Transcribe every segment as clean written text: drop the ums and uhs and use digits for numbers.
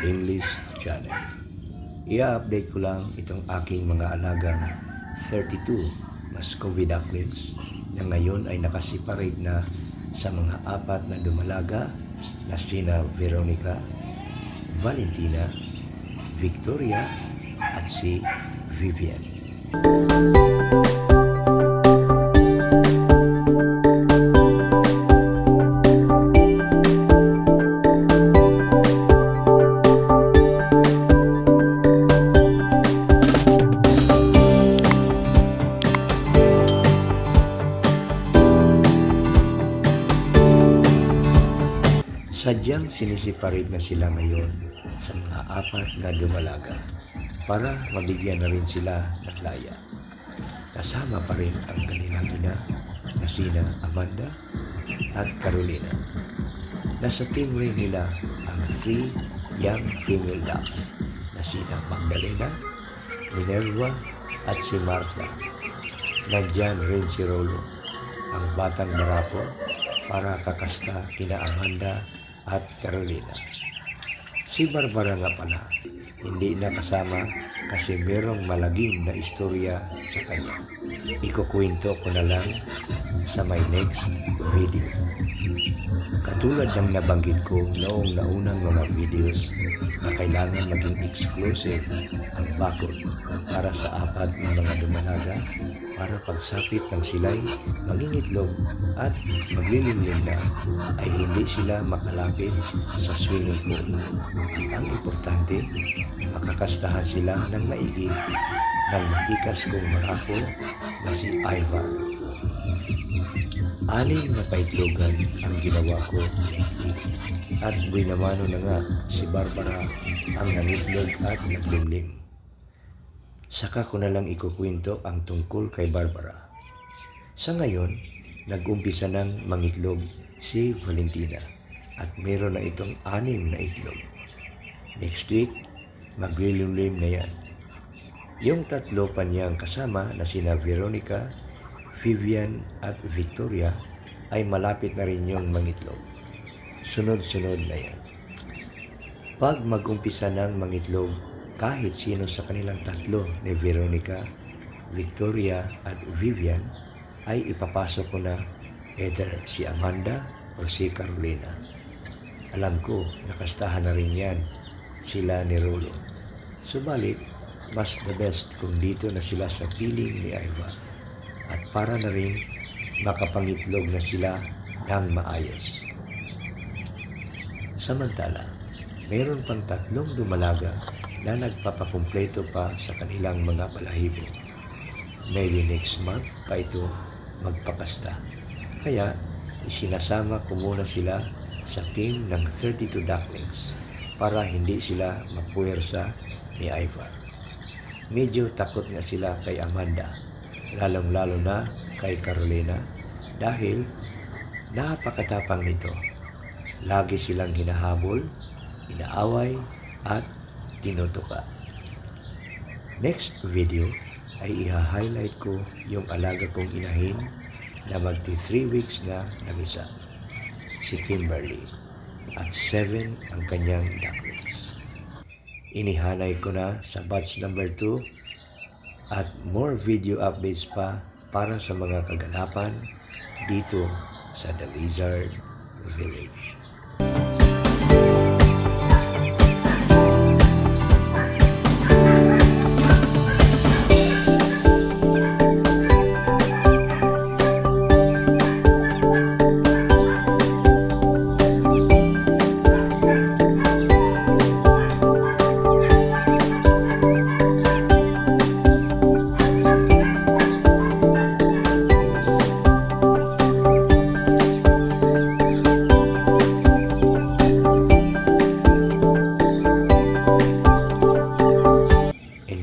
English channel. I-update ko lang itong aking mga alagang 32 Muscovy ducklings na ngayon ay nakaseparate na sa mga 4 na dumalaga na sina Veronica, Valentina, Victoria at si Vivian. Sadyang sinisiparate na sila ngayon sa mga 4 na dumalaga para mabigyan na rin sila ng laya. Kasama pa rin ang kanilang ina na sina Amanda at Carolina. Nasa team rin nila ang 3 young female ducks na sina Magdalena, Minerva at si Martha. Nandyan rin si Rolo, ang batang marapo para kakasta kina Amanda at Carolina. Si Barbara nga pala, hindi na kasama kasi merong malagim na istorya sa kanya. Ikukwento ko na lang sa my next video. Katulad ng nabanggit ko noong naunang mga videos na kailangan maging exclusive ang bakod para sa 4 na mga dumalaga para pagsapit ng silay, mangingitlog at maglilimlim na ay hindi sila makalapit sa swimming pool. Ang importante, makakastahan sila ng maigi ng matikas kong marapo na si Ivar. 6 na paitlogan ang ginawa ko at binamano na nga si Barbara ang nangitlog at naglimlim. Saka ko na lang ikukwento ang tungkol kay Barbara. Sa ngayon, nag-umpisa ng mangitlog si Valentina at meron na itong 6 na itlog. Next week, maglilimlim na yan. Yung 3 pa niyang kasama na sina Veronica, Vivian at Victoria ay malapit na rin yung mangitlog. Sunod-sunod na yan. Pag mag-umpisa ng mangitlog, kahit sino sa kanilang 3 ni Veronica, Victoria at Vivian ay ipapasok ko na either si Amanda o si Carolina. Alam ko, nakastahan na rin yan sila ni Rolo. Subalit, mas the best kung dito na sila sa piling ni Ivar at para na rin makapangitlog na sila ng maayos. Samantala, mayroon pang 3 dumalaga na nagpapakumpleto pa sa kanilang mga balahibo. Maybe next month pa ito magpakasta. Kaya isinasama ko muna sila sa team ng 32 ducklings para hindi sila mapuwersa ni Ivar. Medyo takot nga sila kay Amanda, lalong-lalo na kay Carolina dahil napakatapang nito. Lagi silang hinahabol, inaaway at tinutuka. Next video ay iha-highlight ko yung alaga kong inahin na magti 3 weeks na nag-isa, si Kimberly, at 7 ang kanyang ducklings. Inihanay ko na sa batch number 2 at more video updates pa para sa mga kaganapan dito sa The Lizard Village.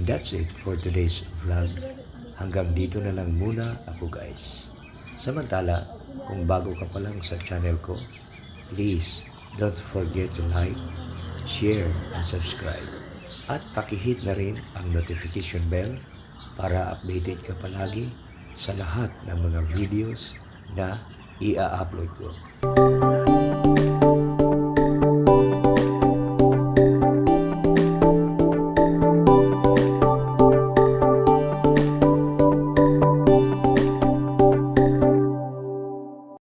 That's it for today's vlog. Hanggang dito na lang muna ako guys. Samantala, kung bago ka pa lang sa channel ko, please don't forget to like, share, and subscribe. At pakihit na rin ang notification bell para updated ka palagi sa lahat ng mga videos na i-upload ko.